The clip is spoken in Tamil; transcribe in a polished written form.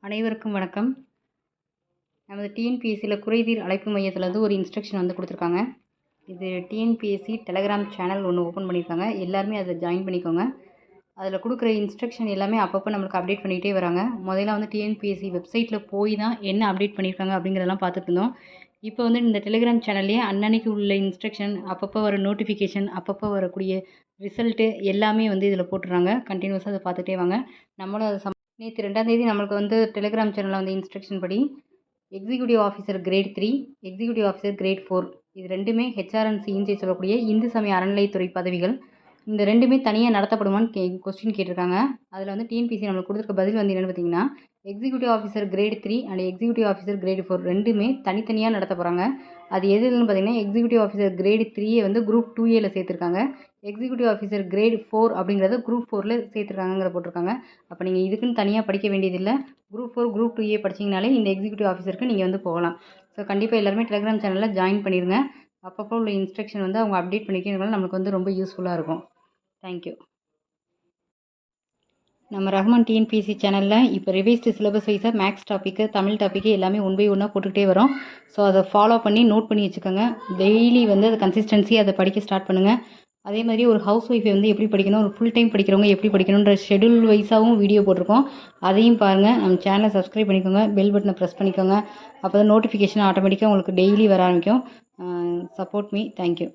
அனைவருக்கும் வணக்கம். நமது டிஎன்பிஎஸ்சியில் குறைதீர் அழைப்பு மையத்தில் ஒரு இன்ஸ்ட்ரக்ஷன் கொடுத்துருக்காங்க. இது டிஎன்பிஎஸ்சி டெலகிராம் சேனல் ஒன்று ஓப்பன் பண்ணியிருக்காங்க. எல்லாருமே அதில் ஜாயின் பண்ணிக்கோங்க. அதில் கொடுக்குற இன்ஸ்ட்ரக்ஷன் எல்லாமே அப்பப்போ நம்மளுக்கு அப்டேட் பண்ணிகிட்டே வராங்க. முதல்ல டிஎன்பிஎஸ்சி வெப்சைட்டில் போய் தான் என்ன அப்டேட் பண்ணியிருக்காங்க அப்படிங்கிறதெல்லாம் பார்த்துட்டு இருந்தோம். இப்போ இந்த டெலிகிராம் சேனல்லையே அன்னன்னைக்கு உள்ள இன்ஸ்ட்ரக்ஷன், அப்பப்போ வர நோட்டிஃபிகேஷன், அப்பப்போ வரக்கூடிய ரிசல்ட்டு எல்லாமே இதில் போட்டுறாங்க. கண்டினியூஸாக அதை பார்த்துட்டே வாங்க. நம்மளும் அதை நேற்று 2ஆம் தேதி நம்மளுக்கு டெலிகிராம் சேனலில் இன்ஸ்ட்ரக்ஷன் படி executive officer grade 3, executive officer grade 4 இது ரெண்டுமே ஹெச்ஆர்என்சின்னு சொல்லக்கூடிய இந்து சமய அறநிலைத்துறை பதவிகள். இந்த ரெண்டுமே தனியாக நடத்தப்படுமான்னு கொஸ்டின் கேட்டிருக்காங்க. அதில் டிஎன்பிசி நம்மளுக்கு கொடுத்துருக்க பதில் என்னென்னு பார்த்தீங்கன்னா, executive officer grade 3 and executive officer grade 4 ரெண்டுமே தனித்தனியாக நடத்த போகிறாங்க. அது எதுன்னு பார்த்தீங்கன்னா, எக்ஸிக்யூட்டிவ் ஆஃபீஸர் கிரேட் 3 குரூப் 2Aல சேர்த்துருக்காங்க. எக்ஸிக்யூட்டிவ் ஆஃபீஸர் கிரேட் 4 அப்படிங்கிறத குரூப் 4ல் சேர்த்துருக்காங்கிற போட்டிருக்காங்க. அப்போ நீங்கள் இதுக்குன்னு தனியாக படிக்க வேண்டியதில்லை. குரூப் 4 குரூப் 2A படிச்சிங்கனாலே இந்த எக்ஸிக்யூட்டிவ் ஆஃபீஸருக்கு நீங்கள் போகலாம். ஸோ கண்டிப்பாக எல்லாருமே டெலிகிராம் சேனலில் ஜாயின் பண்ணிடுங்க. அப்பப்போ உள்ள இன்ஸ்ட்ரக்ஷன் அவங்க அப்டேட் பண்ணிக்கிறதுனால நம்மளுக்கு ரொம்ப யூஸ்ஃபுல்லாக இருக்கும். தேங்க்யூ. நம்ம ரஹ்மான் டிஎன்பிஎஸ்சி சேனலில் இப்போ ரிவைஸ்டு சிலபஸ் வைஸாக மேக்ஸ் டாப்பிக்கு, தமிழ் டாப்பிக்கு எல்லாமே ஒன் பை ஒன்னாக போட்டுக்கிட்டே வரோம். ஸோ அதை ஃபாலோ பண்ணி நோட் பண்ணி வச்சுக்கோங்க. டெய்லி அதை கன்சிஸ்டன்சி அதை படிக்க ஸ்டார்ட் பண்ணுங்கள். அதே மாதிரி ஒரு ஹவுஸ் ஒய்ஃபை எப்படி படிக்கணும், ஒரு ஃபுல் டைம் படிக்கிறவங்க எப்படி படிக்கணுன்ற ஷெடியூல் வைஸாகவும் வீடியோ போட்டிருக்கோம். அதையும் பாருங்கள். நம்ம சேனலை சப்ஸ்கிரைப் பண்ணிக்கோங்க, பெல் பட்டனை ப்ரெஸ் பண்ணிக்கோங்க. அப்போ தான் நோட்டிஃபிகேஷன் ஆட்டோமேட்டிக்காக உங்களுக்கு டெய்லி வர ஆரம்பிக்கும். Support me. தேங்க்யூ.